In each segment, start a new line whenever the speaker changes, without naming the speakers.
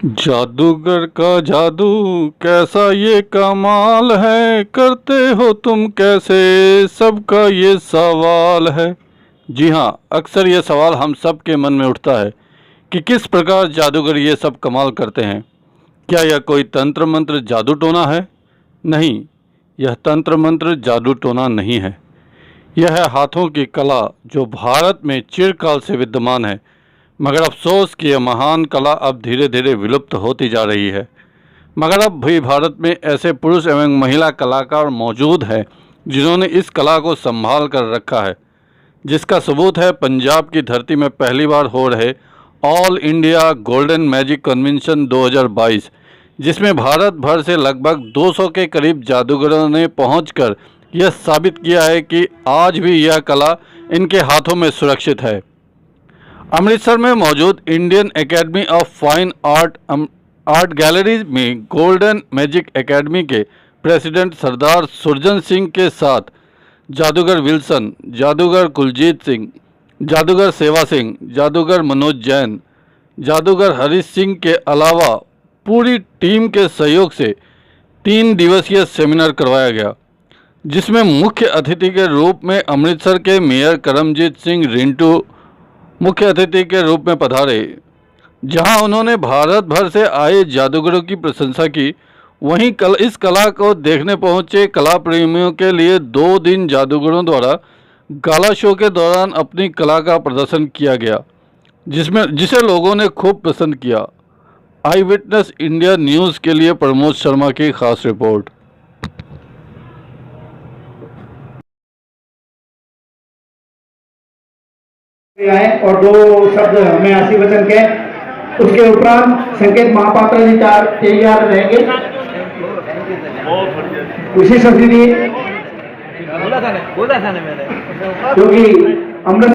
जादूगर का जादू कैसा ये कमाल है, करते हो तुम कैसे, सबका ये सवाल है। जी हाँ, अक्सर ये सवाल हम सब के मन में उठता है कि किस प्रकार जादूगर ये सब कमाल करते हैं। क्या यह कोई तंत्र मंत्र जादू टोना है? नहीं, यह तंत्र मंत्र जादू टोना नहीं है। यह है हाथों की कला जो भारत में चिरकाल से विद्यमान है, मगर अफसोस कि यह महान कला अब धीरे धीरे विलुप्त होती जा रही है। मगर अब भी भारत में ऐसे पुरुष एवं महिला कलाकार मौजूद हैं जिन्होंने इस कला को संभाल कर रखा है, जिसका सबूत है पंजाब की धरती में पहली बार हो रहे all India golden magic convention 2022, जिसमें भारत भर से लगभग 200 के करीब जादूगरों ने पहुंचकर यह साबित किया है कि आज भी यह कला इनके हाथों में सुरक्षित है। अमृतसर में मौजूद Indian academy of fine art gallery में गोल्डन मैजिक एकेडमी के प्रेसिडेंट सरदार सुरजन सिंह के साथ जादूगर विल्सन, जादूगर कुलजीत सिंह, जादूगर सेवा सिंह, जादूगर मनोज जैन, जादूगर हरीश सिंह के अलावा पूरी टीम के सहयोग से 3 दिवसीय सेमिनार करवाया गया, जिसमें मुख्य अतिथि के रूप में अमृतसर के मेयर करमजीत सिंह रिंटू मुख्य अतिथि के रूप में पधारे। जहां उन्होंने भारत भर से आए जादूगरों की प्रशंसा की, वहीं इस कला को देखने पहुंचे कला प्रेमियों के लिए 2 दिन जादूगरों द्वारा गाला शो के दौरान अपनी कला का प्रदर्शन किया गया, जिसे लोगों ने खूब पसंद किया। आई विटनेस इंडिया न्यूज़ के लिए प्रमोद शर्मा की खास रिपोर्ट।
आए और 2 शब्द हमें आशीर्वचन के, उसके उपरांत संकेत महापात्र जी तैयार रहेंगे। विशेष अतिथि बोला था मैंने, क्योंकि अमृत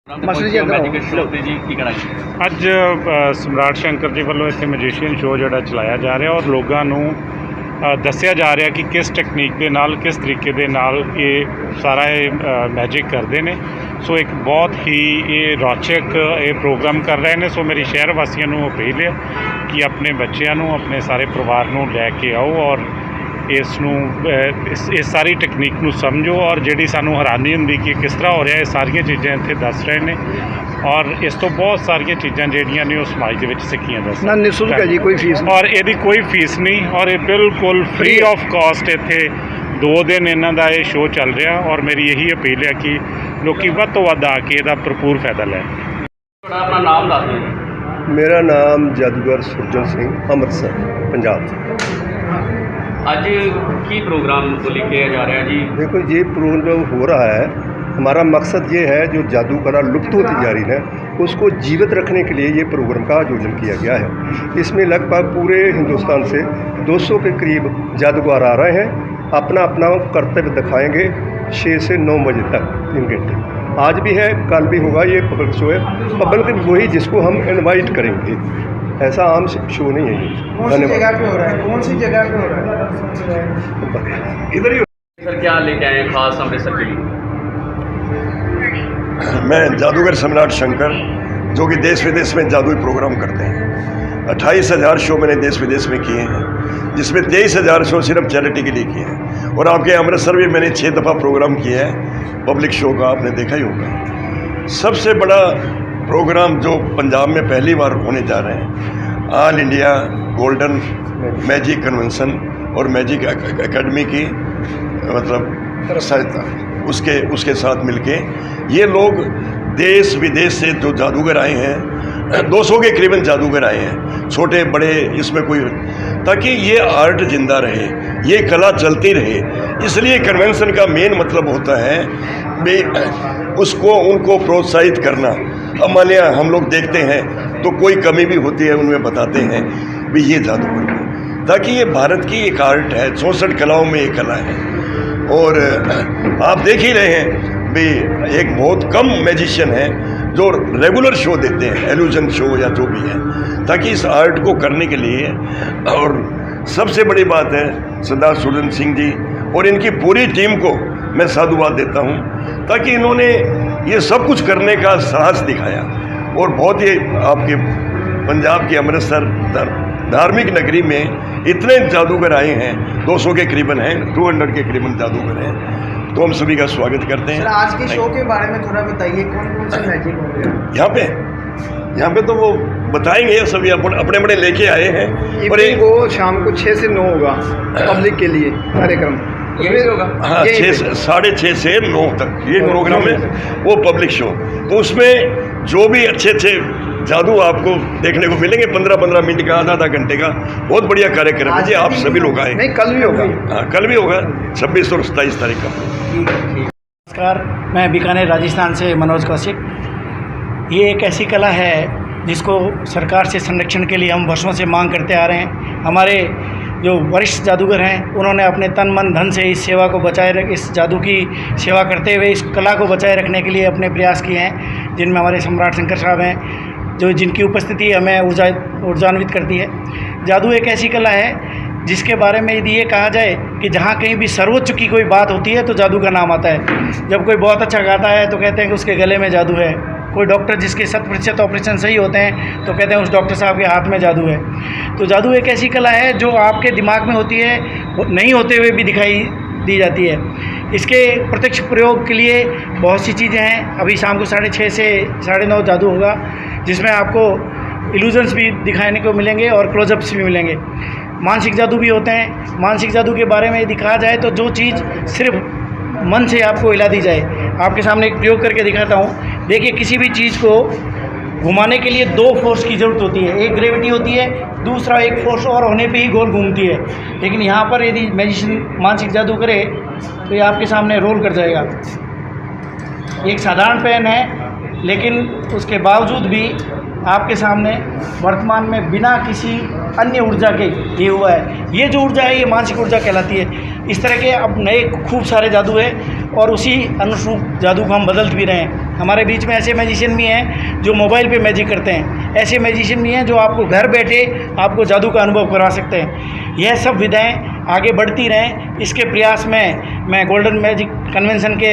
ਮਾਸਟਰ ਜੀ
ਮੈਜਿਕ ਸ਼ੋਅ ਤੇ ਜੀ ਕੀ ਕਹਿਣਾ ਜੀ?
ਅੱਜ ਸਮਰਾਟ ਸ਼ੰਕਰ ਜੀ ਵੱਲੋਂ ਇੱਥੇ ਮੈਜੀਸ਼ੀਅਨ ਸ਼ੋਅ ਜਿਹੜਾ ਚਲਾਇਆ ਜਾ ਰਿਹਾ ਔਰ ਲੋਕਾਂ ਨੂੰ ਦੱਸਿਆ ਜਾ ਰਿਹਾ ਕਿ ਕਿਸ ਟੈਕਨੀਕ ਦੇ ਨਾਲ ਕਿਸ ਤਰੀਕੇ ਦੇ ਨਾਲ ਇਹ ਸਾਰਾ ਮੈਜਿਕ ਕਰਦੇ ਨੇ। ਸੋ ਇੱਕ ਬਹੁਤ ਹੀ ਇਹ ਰੌਚਕ ਇਹ ਪ੍ਰੋਗਰਾਮ ਕਰ ਰਹੇ ਨੇ। ਸੋ ਮੇਰੀ ਸ਼ਹਿਰ ਵਾਸੀਆਂ ਨੂੰ ਅਪੀਲ ਹੈ ਕਿ ਆਪਣੇ ਬੱਚਿਆਂ ਨੂੰ ਆਪਣੇ ਸਾਰੇ ਪਰਿਵਾਰ ਨੂੰ ਲੈ ਕੇ ਆਓ ਔਰ ਇਸ ਨੂੰ ਇਸ ਸਾਰੀ ਟੈਕਨੀਕ ਨੂੰ ਸਮਝੋ ਔਰ ਜਿਹੜੀ ਸਾਨੂੰ ਹੈਰਾਨੀ ਹੁੰਦੀ ਕਿ ਕਿਸ ਤਰ੍ਹਾਂ ਹੋ ਰਿਹਾ ਇਹ ਸਾਰੀਆਂ ਚੀਜ਼ਾਂ ਇੱਥੇ ਦੱਸ ਰਹੇ ਨੇ ਔਰ ਇਸ ਤੋਂ ਬਹੁਤ ਸਾਰੀਆਂ ਚੀਜ਼ਾਂ ਜਿਹੜੀਆਂ ਨੇ ਉਹ ਸਮਾਜ ਦੇ ਵਿੱਚ ਸਿੱਖੀਆਂ ਜਾ ਸਕਦੀਆਂ।
ਨਿःਸ਼ੁਲਕ ਹੈ ਜੀ, ਕੋਈ ਫੀਸ
ਔਰ ਇਹਦੀ ਕੋਈ ਫੀਸ ਨਹੀਂ ਔਰ ਇਹ ਬਿਲਕੁਲ ਫ੍ਰੀ ਆਫ ਕਾਸਟ ਇੱਥੇ 2 ਦਿਨ ਇਹਨਾਂ ਦਾ ਇਹ ਸ਼ੋਅ ਚੱਲ ਰਿਹਾ ਔਰ ਮੇਰੀ ਇਹੀ ਅਪੀਲ ਹੈ ਕਿ ਲੋਕੀ ਵੱਧ ਤੋਂ ਵੱਧ ਆ ਕੇ ਇਹਦਾ ਭਰਪੂਰ ਫਾਇਦਾ ਲੈਣ।
ਤੁਹਾਡਾ ਆਪਣਾ ਨਾਮ ਦੱਸ ਦਿਓ ਜੀ।
मेरा नाम जादूगर सुरजन सिंह अमृतसर पंजाब से।
ਅੱਜ ਕੀ प्रोग्राम को लेके जा रहा है जी?
देखो ये प्रोग्राम हो रहा है, हमारा मकसद ये है जो जादू कला लुप्त होती जा रही है उसको जीवित रखने के लिए ये प्रोग्राम का आयोजन किया गया है। इसमें लगभग पूरे हिंदुस्तान से 200 के करीब जादूगर आ रहे हैं, अपना अपना कर्तव्य दिखाएंगे 6 से 9 बजे तक 3 घंटे। आज भी है, कल भी होगा। ये पब्लिक शो है, पब्लिक वही जिसको हम इनवाइट करेंगे, ऐसा आम शो नहीं है।
कौन सी जगह पे हो रहा है, कौन सी जगह पे हो रहा है?
इधर ही
सर क्या लेके आए हैं खास अमृतसर के लिए?
मैं जादूगर सम्राट शंकर जो कि देश विदेश में जादुई प्रोग्राम करते हैं। 28,000 शो मैंने देश विदेश में किए हैं, जिसमें 23,000 शो सिर्फ चैरिटी के लिए किए हैं। और आपके अमृतसर में मैंने 6 दफ़ा प्रोग्राम किया है पब्लिक शो का, आपने देखा ही होगा। सबसे बड़ा प्रोग्राम जो पंजाब में पहली बार होने जा रहे हैं, all India golden magic convention और मैजिक एकेडमी की मतलब सहायता उसके साथ मिलके ये लोग देश विदेश से जो जादूगर आए हैं, 200 के करीबन जादूगर आए हैं, छोटे बड़े, इसमें कोई, ताकि ये आर्ट जिंदा रहे, ये कला चलती रहे। इसलिए कन्वेंशन का मेन मतलब होता है भी उसको उनको प्रोत्साहित करना। अब मान लिया हम लोग देखते हैं तो कोई कमी भी होती है, उनमें बताते हैं भी ये जादूगर, ताकि ये भारत की एक आर्ट है, 64 कलाओं में एक कला है। और आप देख ही रहे हैं भी एक बहुत कम मैजिशियन है जो रेगुलर शो देते हैं, एल्यूजन शो या जो भी है, ताकि इस आर्ट को करने के लिए। और सबसे बड़ी बात है सरदार सुरजन सिंह जी और इनकी पूरी टीम को मैं साधुवाद देता हूँ, ताकि इन्होंने ये सब कुछ करने का साहस दिखाया। और बहुत ही आपके पंजाब के अमृतसर धार्मिक नगरी में इतने जादूगर आए हैं, 200 के करीबन हैं, 200 के करीबन जादूगर हैं, तो हम सभी का स्वागत करते हैं।
सर आज के शो के बारे में थोड़ा बताइए, कौन कौन से मैजिक हो गया
यहाँ पे तो वो बताएंगे, सभी अपने अपने लेके आए हैं। और
को शाम को 6 से 9 होगा पब्लिक के लिए कार्यक्रम,
यही होगा?
हाँ, 6:30 से 9 तक ये प्रोग्राम है, वो पब्लिक शो। तो उसमें जो भी अच्छे अच्छे जादू आपको देखने को मिलेंगे, 15-15 मिनट का, आधा घंटे का, बहुत बढ़िया कार्यक्रम है जी। आप सभी लोग आए।
नहीं, कल भी होगा।
हाँ, कल भी होगा, 26 और 27 तारीख का।
नमस्कार, मैं बीकानेर राजस्थान से मनोज कौशिक। ये एक ऐसी कला है जिसको सरकार से संरक्षण के लिए हम वर्षों से मांग करते आ रहे हैं। हमारे जो वरिष्ठ जादूगर हैं उन्होंने अपने तन मन धन से इस सेवा को इस जादू की सेवा करते हुए इस कला को बचाए रखने के लिए अपने प्रयास किए हैं, जिनमें हमारे सम्राट शंकर साहब हैं, जिनकी उपस्थिति हमें ऊर्जान्वित करती है। जादू एक ऐसी कला है जिसके बारे में यदि ये कहा जाए कि जहाँ कहीं भी सर्वोच्च की कोई बात होती है तो जादू का नाम आता है। जब कोई बहुत अच्छा गाता है तो कहते हैं कि उसके गले में जादू है। कोई डॉक्टर जिसके 100% ऑपरेशन सही होते हैं तो कहते हैं उस डॉक्टर साहब के हाथ में जादू है। तो जादू एक ऐसी कला है जो आपके दिमाग में होती है, नहीं होते हुए भी दिखाई दी जाती है। इसके प्रत्यक्ष प्रयोग के लिए बहुत सी चीज़ें हैं। अभी शाम को 6:30 से 9:30 जादू होगा, जिसमें आपको इल्यूजन्स भी दिखाने को मिलेंगे और क्लोजअप्स भी मिलेंगे। मानसिक जादू भी होते हैं। मानसिक जादू के बारे में यदि कहा जाए तो जो चीज़ सिर्फ मन से आपको हिला दी जाए, आपके सामने एक प्रयोग करके दिखाता हूँ। देखिए, किसी भी चीज़ को घुमाने के लिए 2 फोर्स की ज़रूरत होती है, एक ग्रेविटी होती है, दूसरा एक फोर्स और होने पे ही गोल घूमती है। लेकिन यहाँ पर यदि मैजिशियन मानसिक जादू करे तो ये आपके सामने रोल कर जाएगा। एक साधारण पेन है, लेकिन उसके बावजूद भी आपके सामने वर्तमान में बिना किसी अन्य ऊर्जा के ये हुआ है। ये जो ऊर्जा है ये मानसिक ऊर्जा कहलाती है। इस तरह के अब नए खूब सारे जादू है और उसी अनुरूप जादू को हम बदल भी रहे हैं। हमारे बीच में ऐसे मैजिशियन भी हैं जो मोबाइल पे मैजिक करते हैं, ऐसे मैजिशियन भी हैं जो आपको घर बैठे आपको जादू का अनुभव करा सकते हैं। यह सब विधाएं आगे बढ़ती रहें, इसके प्रयास में मैं गोल्डन मैजिक कन्वेंशन के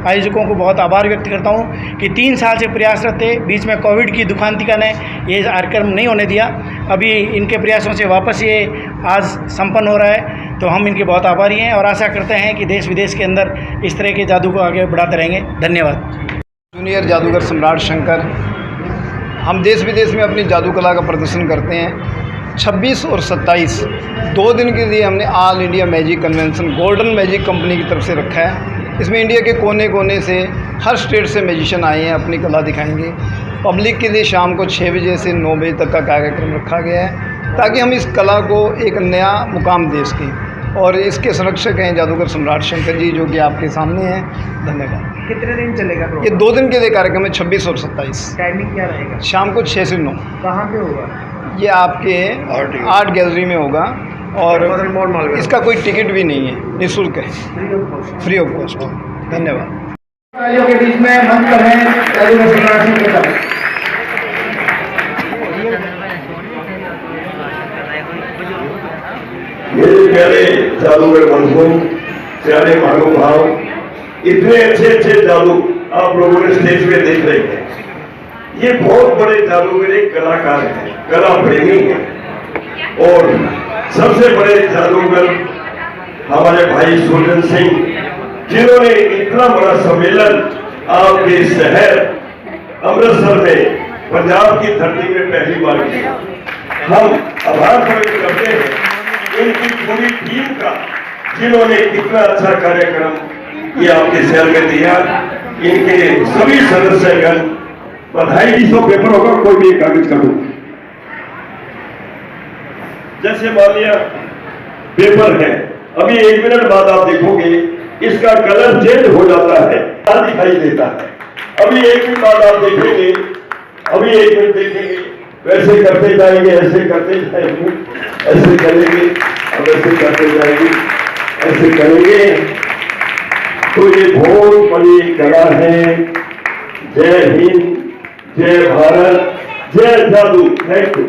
आयोजकों को बहुत आभार व्यक्त करता हूं कि 3 साल से प्रयासरत थे। बीच में कोविड की दुखांतिका ने ये कार्यक्रम नहीं होने दिया, अभी इनके प्रयासों से वापस ये आज संपन्न हो रहा है, तो हम इनके बहुत आभारी हैं और आशा करते हैं कि देश विदेश के अंदर इस तरह के जादू को आगे बढ़ाते रहेंगे। धन्यवाद।
जूनियर जादूगर सम्राट शंकर, हम देश विदेश में अपनी जादू कला का प्रदर्शन करते हैं। 26 और 27 2 दिन के लिए हमने all India magic convention golden magic company की तरफ से रखा है। इसमें इंडिया के कोने कोने से हर स्टेट से मैजिशियन आए हैं, अपनी कला दिखाएंगे। पब्लिक के लिए शाम को 6 बजे से 9 बजे तक का कार्यक्रम रखा गया है ताकि हम इस कला को एक नया मुकाम दे सकें। और इसके संरक्षक हैं जादूगर सम्राट शंकर जी, जो कि आपके सामने हैं। धन्यवाद।
कितने दिन चलेगा
ये 2 दिन के लिए कार्यक्रम है, 26 और 27।
टाइमिंग क्या रहेगा?
शाम को 6 से 9।
कहाँ पे होगा?
ये आपके आर्ट गैलरी में होगा और इसका कोई टिकट भी नहीं है, निःशुल्क है, फ्री ऑफ कॉस्ट। धन्यवाद।
के बीच में मंच पर हैं जादूगर सम्राट शंकर।
मेरे प्यारे जादूगर बंधुओं, प्यारे महानुभाव, इतने अच्छे अच्छे जादू आप लोगों ने स्टेज पे देख रहे हैं। ये बहुत बड़े जादूगर एक कलाकार हैं, कला प्रेमी हैं। और सबसे बड़े जादूगर हमारे भाई सुरजन सिंह, जिन्होंने इतना बड़ा सम्मेलन आपके शहर अमृतसर में पंजाब की धरती में पहली बार किया। हम आभार प्रकट करते हैं इनकी पूरी टीम का, जिन्होंने कितना अच्छा कार्यक्रम ये आपके शहर में दिया। इनके सभी सदस्यगण बधाई। 200 पेपर होगा, कोई भी कागज का दो। जैसे मान लिया पेपर है, अभी 1 मिनट बाद आप देखोगे इसका कलर चेंज हो जाता है, दिखाई देता है। अभी 1 मिनट बाद आप देखेंगे, अभी 1 मिनट देखेंगे, वैसे करते जाएंगे, ऐसे करते जाएंगे, ऐसे करेंगे, अब ऐसे करते जाएंगे, ऐसे करेंगे। तो ये बहुत बड़ी कला है। जय हिंद, जय भारत, जय जादू। Thank you.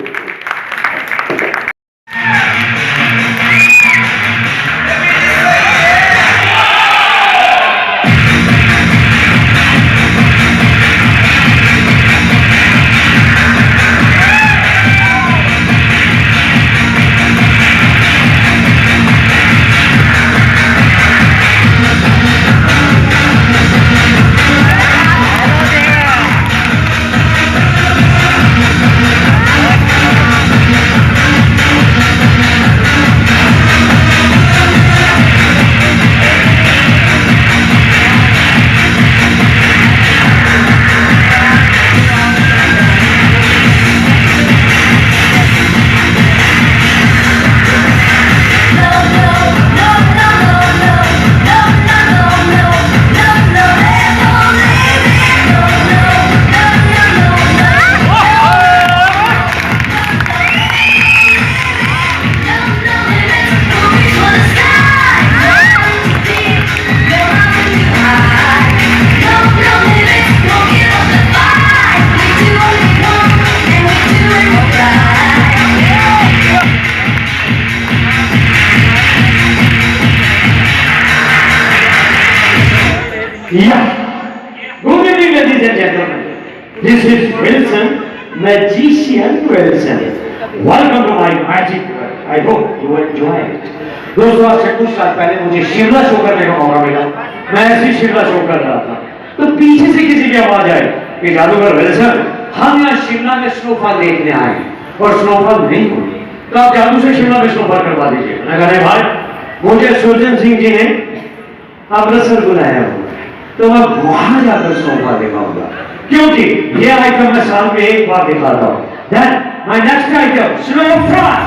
Good evening, ladies and gentlemen. This is Wilson, Magician Wilson. Welcome to my magic world. I hope you enjoy it. दोस्तों, आज से कुछ साल पहले मुझे शिमला शो करने का मौका मिला। मैं ऐसे शिमला शो कर रहा था, तो पीछे से किसी की आवाज आई कि जादूगर विल्सन, हम यहाँ शिमला में स्नोफॉल देखने आए और स्नोफॉल नहीं हुई, तो आप जादू से शिमला में स्नोफॉल करवा दीजिए। मैं कह भाई, मुझे सुरजन सिंह जी ने अमृतसर बुलाया हुआ, तो मैं वहां जाकर स्नोफॉल दिखाऊंगा, क्योंकि ये आइटम मैं साल में एक बार दिखाता हूँ। Then my next item, snowfall.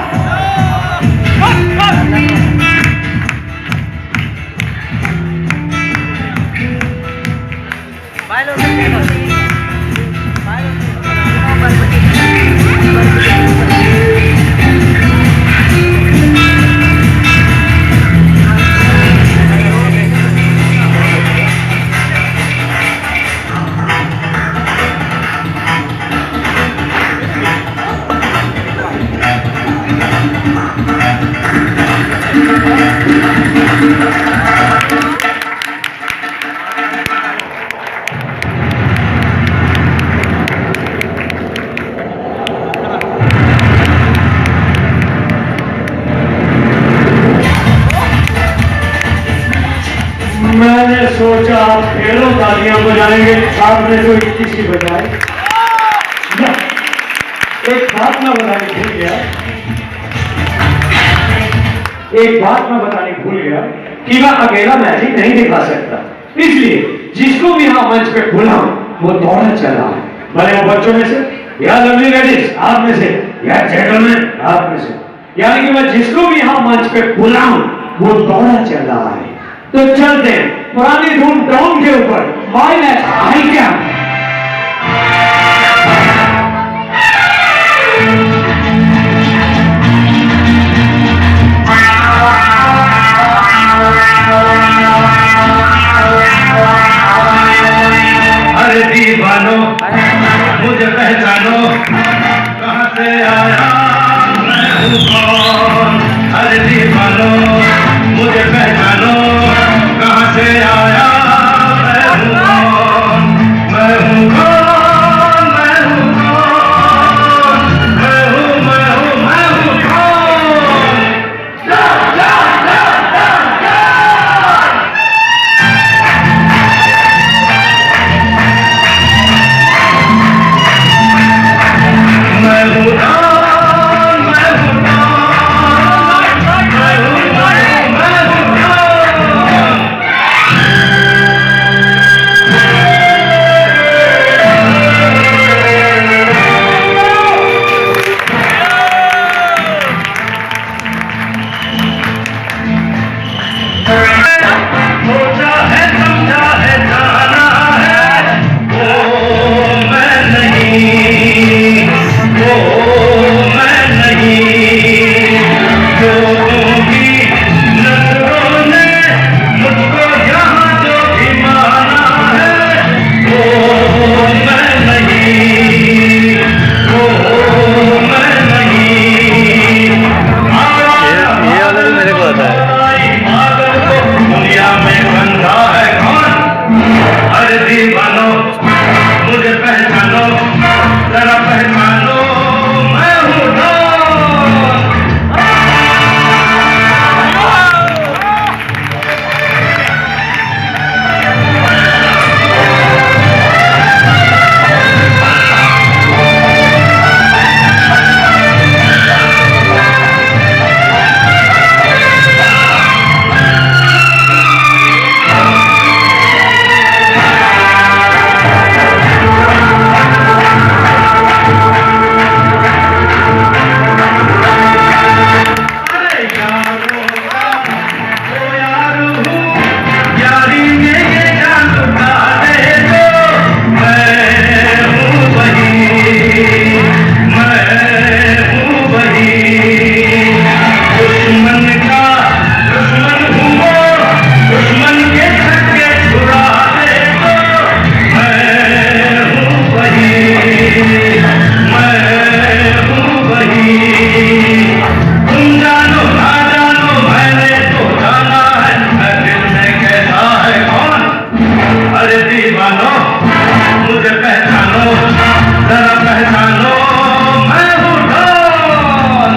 आपने जो 21 ही बजाए। एक बात मैं बताने भूल गया, कि मैं अकेला मैजिक नहीं दिखा सकता, इसलिए जिसको भी यहाँ मंच पे बुलाऊं वो दौड़ा चला है, भले वो बच्चों में से या लवली लेडीज आप में से या जेंटलमैन आप में से, यानी कि मैं जिसको भी यहाँ मंच पे बुलाऊं वो दौड़ा चल रहा है। तो चलते हैं पुरानी धूम टाउन के ऊपर, माय मैच हाई कैंप।
अरे दीवानो मुझे पहचानो, कहाँ से आया मैं हूँ कौन। अरे दीवानो मुझे पहचानो, कहाँ से आया मैं हूँ कौन। मैं हूँ कौन, मैं हूँ कौन, मैं हूँ कौन। सोचा है समझा है जाना है, वो मैं नहीं, वो मैं नहीं। लोगों की नजरों ने मुझको यहाँ जो भी माना है, वो मैं नहीं, वो मैं नहीं। ये वाला भी मेरे को आता है। दुनिया में बंधा है कौन। अरे दीवानो मुझे पहचानो, जरा पहचानो मैं हूँ कौन। मुझे पहचानो, जरा पहचानो मैं हूँ कौन।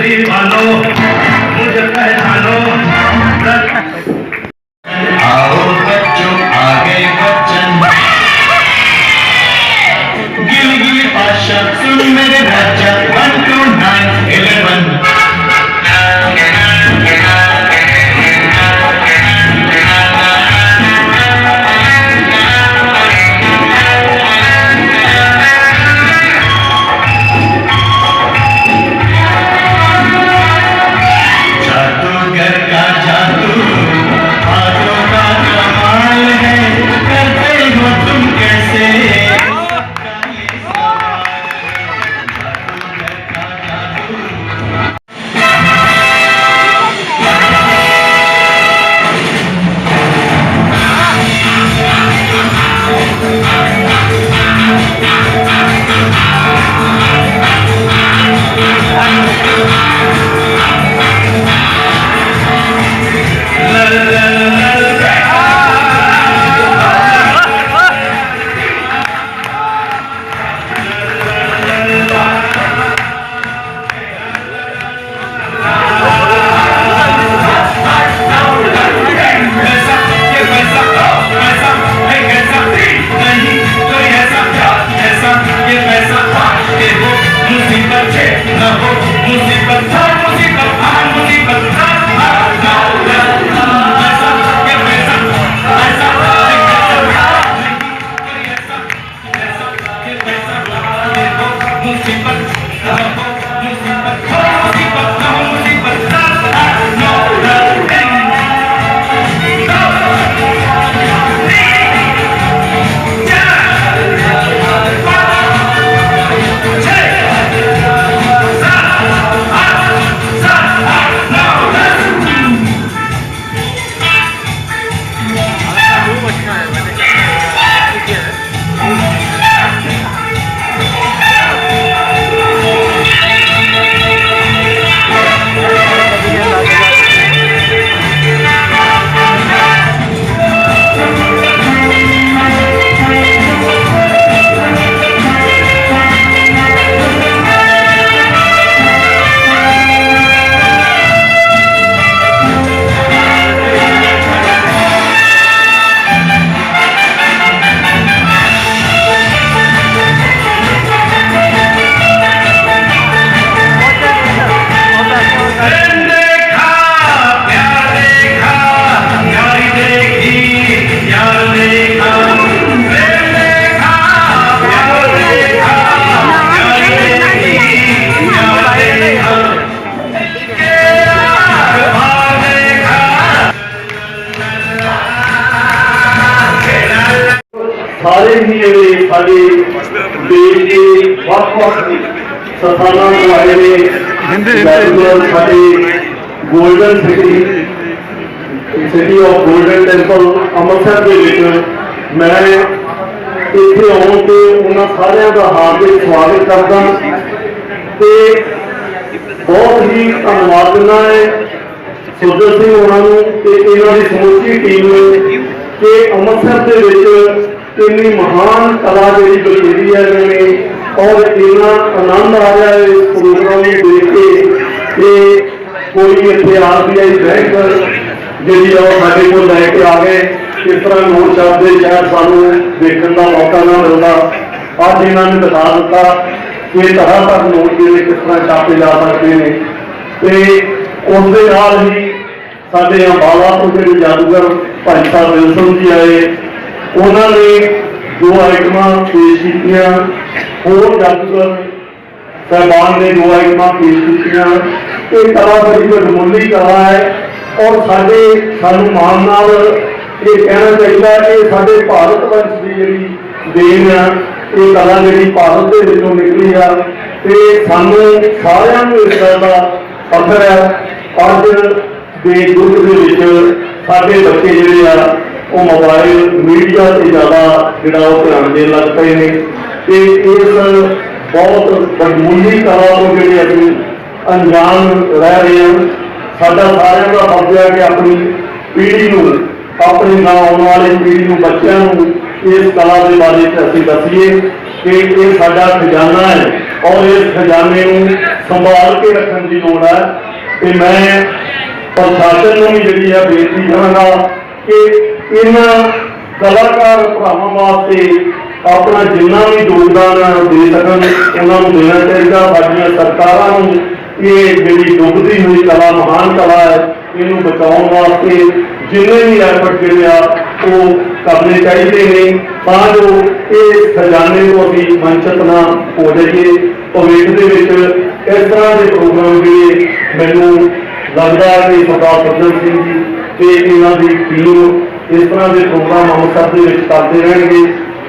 दीवानो मुझे पहचानो,
ਸਾਰੇ ਹੀ ਜਿਹੜੇ ਸਾਡੇ ਦੇਸ਼ ਦੇ ਵੱਖ-ਵੱਖ ਸਥਾਨਾਂ ਤੋਂ ਆਏ ਨੇ ਸਾਡੇ golden city of golden temple Amritsar ਦੇ ਵਿੱਚ ਮੈਂ ਇੱਥੇ ਆਉਣ ਤੇ ਉਹਨਾਂ ਸਾਰਿਆਂ ਦਾ ਹਾਰਦਿਕ ਸਵਾਗਤ ਕਰਦਾ ਤੇ ਬਹੁਤ ਹੀ ਧੰਨਵਾਦ ਦਿੰਦਾ ਹੈ ਸੁਰਜੀਤ ਸਿੰਘ ਉਹਨਾਂ ਨੂੰ ਤੇ ਇਹਨਾਂ ਦੀ ਸਮੁੱਚੀ ਟੀਮ ਨੂੰ ਕਿ ਅੰਮ੍ਰਿਤਸਰ ਦੇ ਵਿੱਚ ਇੰਨੀ ਮਹਾਨ ਕਲਾ ਜਿਹੜੀ ਬਲੇਰੀ ਹੈ ਇਹਨਾਂ ਨੇ ਔਰ ਇੰਨਾ ਆਨੰਦ ਆ ਰਿਹਾ ਹੈ ਇਸ ਪ੍ਰੋਗਰਾਮ ਨੂੰ ਦੇਖ ਕੇ ਕਿ ਕੋਈ ਇੱਥੇ RBI ਬੈਂਕ ਜਿਹੜੀ ਆ ਉਹ ਸਾਡੇ ਕੋਲ ਲੈ ਕੇ ਆ ਗਏ ਇਸ ਤਰ੍ਹਾਂ ਨੋਟ ਛਾਪਦੇ ਸ਼ਾਇਦ ਸਾਨੂੰ ਦੇਖਣ ਦਾ ਮੌਕਾ ਨਾ ਮਿਲਦਾ ਅੱਜ ਇਹਨਾਂ ਨੇ ਦਿਖਾ ਦਿੱਤਾ ਕਿ ਤਰ੍ਹਾਂ ਤਰ੍ਹਾਂ ਨੋਟ ਜਿਹੜੇ ਕਿਸ ਤਰ੍ਹਾਂ ਛਾਪੇ ਜਾ ਸਕਦੇ ਨੇ ਤੇ ਉਸ ਦੇ ਨਾਲ ਹੀ ਸਾਡੇ ਅੰਬਾਲਾ ਤੋਂ ਜਿਹੜੇ ਜਾਦੂਗਰ ਭਾਈ ਸਾਹਿਬ ਵਿਲਸਨ ਜੀ ਆਏ ਉਹਨਾਂ ਨੇ 2 ਆਈਟਮਾਂ ਪੇਸ਼ ਕੀਤੀਆਂ ਹੋਰ ਜਾਦੂਗਰ ਸਾਹਿਬਾਨ ਨੇ 2 ਆਈਟਮਾਂ ਪੇਸ਼ ਕੀਤੀਆਂ ਇਹ ਕਲਾ ਬੜੀ ਵਡਮੁੱਲੀ ਕਲਾ ਹੈ ਔਰ ਸਾਨੂੰ ਮਾਣ ਨਾਲ ਇਹ ਕਹਿਣਾ ਚਾਹੀਦਾ ਕਿ ਸਾਡੇ ਭਾਰਤ ਵੰਸ਼ ਦੀ ਜਿਹੜੀ ਦੇਣ ਆ ਇਹ ਕਲਾ ਜਿਹੜੀ ਭਾਰਤ ਦੇ ਵਿੱਚੋਂ ਨਿਕਲੀ ਆ ਤੇ ਸਾਨੂੰ ਸਾਰਿਆਂ ਨੂੰ ਇਸ ਗੱਲ ਦਾ ਫਖਰ ਹੈ ਅੱਜ ਦੇ ਯੁੱਗ ਦੇ ਵਿੱਚ ਸਾਡੇ ਬੱਚੇ ਜਿਹੜੇ ਆ ਉਹ ਮੋਬਾਈਲ ਮੀਡੀਆ ਤੇ ਜ਼ਿਆਦਾ ਜਿਹੜਾ ਉਹ ਧਿਆਨ ਦੇਣ ਲੱਗ ਪਏ ਨੇ ਤੇ ਇਸ ਬਹੁਤ ਵਡਮੁੱਲੀ ਕਲਾ ਤੋਂ ਜਿਹੜੇ ਅਸੀਂ ਅਣਜਾਣ ਰਹਿ ਰਹੇ ਹਾਂ ਸਾਡਾ ਸਾਰਿਆਂ ਦਾ ਫਰਜ਼ ਹੈ ਕਿ ਆਪਣੀ ਪੀੜ੍ਹੀ ਨੂੰ ਆਪਣੀ ਆਉਣ ਵਾਲੀ ਪੀੜ੍ਹੀ ਨੂੰ ਬੱਚਿਆਂ ਨੂੰ ਇਸ ਕਲਾ ਦੇ ਬਾਰੇ ਅਸੀਂ ਦੱਸੀਏ ਕਿ ਇਹ ਸਾਡਾ ਖਜ਼ਾਨਾ ਹੈ ਔਰ ਇਸ ਖਜ਼ਾਨੇ ਨੂੰ ਸੰਭਾਲ ਕੇ ਰੱਖਣ ਦੀ ਲੋੜ ਹੈ ਤੇ ਮੈਂ ਪ੍ਰਸ਼ਾਸਨ ਨੂੰ ਵੀ ਜਿਹੜੀ ਹੈ ਬੇਨਤੀ ਕਰਾਂਗਾ ਕਿ ਇਹਨਾਂ ਕਲਾਕਾਰ ਭਰਾਵਾਂ ਵਾਸਤੇ ਆਪਣਾ ਜਿੰਨਾ ਵੀ ਯੋਗਦਾਨ ਦੇ ਸਕਣ ਉਹਨਾਂ ਨੂੰ ਦੇਣਾ ਚਾਹੀਦਾ ਸਾਡੀਆਂ ਸਰਕਾਰਾਂ ਨੂੰ ਇਹ ਜਿਹੜੀ ਡੁੱਬਦੀ ਹੋਈ ਕਲਾ ਮਹਾਨ ਕਲਾ ਹੈ ਇਹਨੂੰ ਬਚਾਉਣ ਵਾਸਤੇ ਜਿੰਨੇ ਵੀ ਐਫਰਟ ਜਿਹੜੇ ਆ ਉਹ ਕਰਨੇ ਚਾਹੀਦੇ ਨੇ ਤਾਂ ਜੋ ਇਹ ਖਜ਼ਾਨੇ ਤੋਂ ਅਸੀਂ ਵੰਚਿਤ ਨਾ ਹੋ ਜਾਈਏ ਭਵਿੱਖ ਦੇ ਵਿੱਚ ਇਸ ਤਰ੍ਹਾਂ ਦੇ ਪ੍ਰੋਗਰਾਮ ਜਿਹੜੇ ਮੈਨੂੰ ਲੱਗਦਾ ਹੈ ਕਿ ਸਰਦਾਰ ਸੱਜਣ ਸਿੰਘ ਜੀ ਤੇ ਇਹਨਾਂ ਦੀ ਟੀਮ ਇਸ ਤਰ੍ਹਾਂ ਦੇ ਪ੍ਰੋਗਰਾਮ ਅੰਮ੍ਰਿਤਸਰ ਦੇ ਵਿੱਚ ਕਰਦੇ ਰਹਿਣਗੇ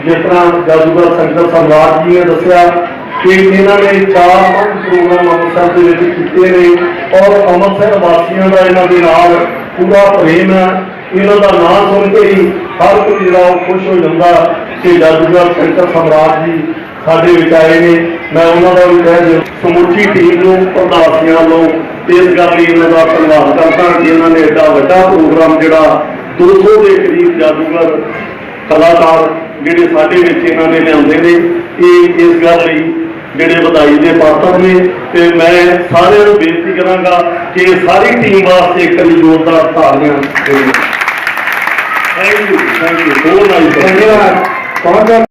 ਜਿਸ ਤਰ੍ਹਾਂ ਜਾਦੂਗਰ ਸ਼ੰਕਰ ਸਮਰਾਟ ਜੀ ਨੇ ਦੱਸਿਆ ਕਿ ਇਹਨਾਂ ਨੇ 4-5 ਪ੍ਰੋਗਰਾਮ ਅੰਮ੍ਰਿਤਸਰ ਦੇ ਵਿੱਚ ਕੀਤੇ ਨੇ ਔਰ ਅੰਮ੍ਰਿਤਸਰ ਵਾਸੀਆਂ ਦਾ ਇਹਨਾਂ ਦੇ ਨਾਲ ਪੂਰਾ ਪ੍ਰੇਮ ਹੈ ਇਹਨਾਂ ਦਾ ਨਾਮ ਸੁਣ ਕੇ ਹੀ ਹਰ ਕੋਈ ਜਿਹੜਾ ਉਹ ਖੁਸ਼ ਹੋ ਜਾਂਦਾ ਕਿ ਜਾਦੂਗਰ ਸ਼ੰਕਰ ਸਮਰਾਟ ਜੀ ਸਾਡੇ ਵਿੱਚ ਆਏ ਨੇ ਮੈਂ ਉਹਨਾਂ ਦਾ ਵੀ ਕਹਿ ਦਿਓ ਸਮੁੱਚੀ ਟੀਮ ਨੂੰ ਪ੍ਰਧਾਸੀਆਂ ਵੱਲੋਂ ਇਸ ਗੱਲ ਲਈ ਇਹਨਾਂ ਦਾ ਧੰਨਵਾਦ ਕਰਦਾ ਕਿ ਇਹਨਾਂ ਨੇ ਐਡਾ ਵੱਡਾ ਪ੍ਰੋਗਰਾਮ ਜਿਹੜਾ 200 ਦੇ ਕਰੀਬ ਜਾਦੂਗਰ ਕਲਾਕਾਰ ਜਿਹੜੇ ਸਾਡੇ ਵਿੱਚ ਇਹਨਾਂ ਨੇ ਲਿਆਉਂਦੇ ਨੇ ਇਹ ਇਸ ਗੱਲ ਲਈ ਜਿਹੜੇ ਵਧਾਈ ਦੇ ਪਾਤਰ ਨੇ ਤੇ ਮੈਂ ਸਾਰਿਆਂ ਨੂੰ ਬੇਨਤੀ ਕਰਾਂਗਾ ਕਿ ਸਾਰੀ ਟੀਮ ਵਾਸਤੇ ਇੱਕ ਜ਼ੋਰਦਾਰ ਤਾੜੀਆਂ ਦੇਣ। ਥੈਂਕ ਯੂ ਬਹੁਤ ਧੰਨਵਾਦ।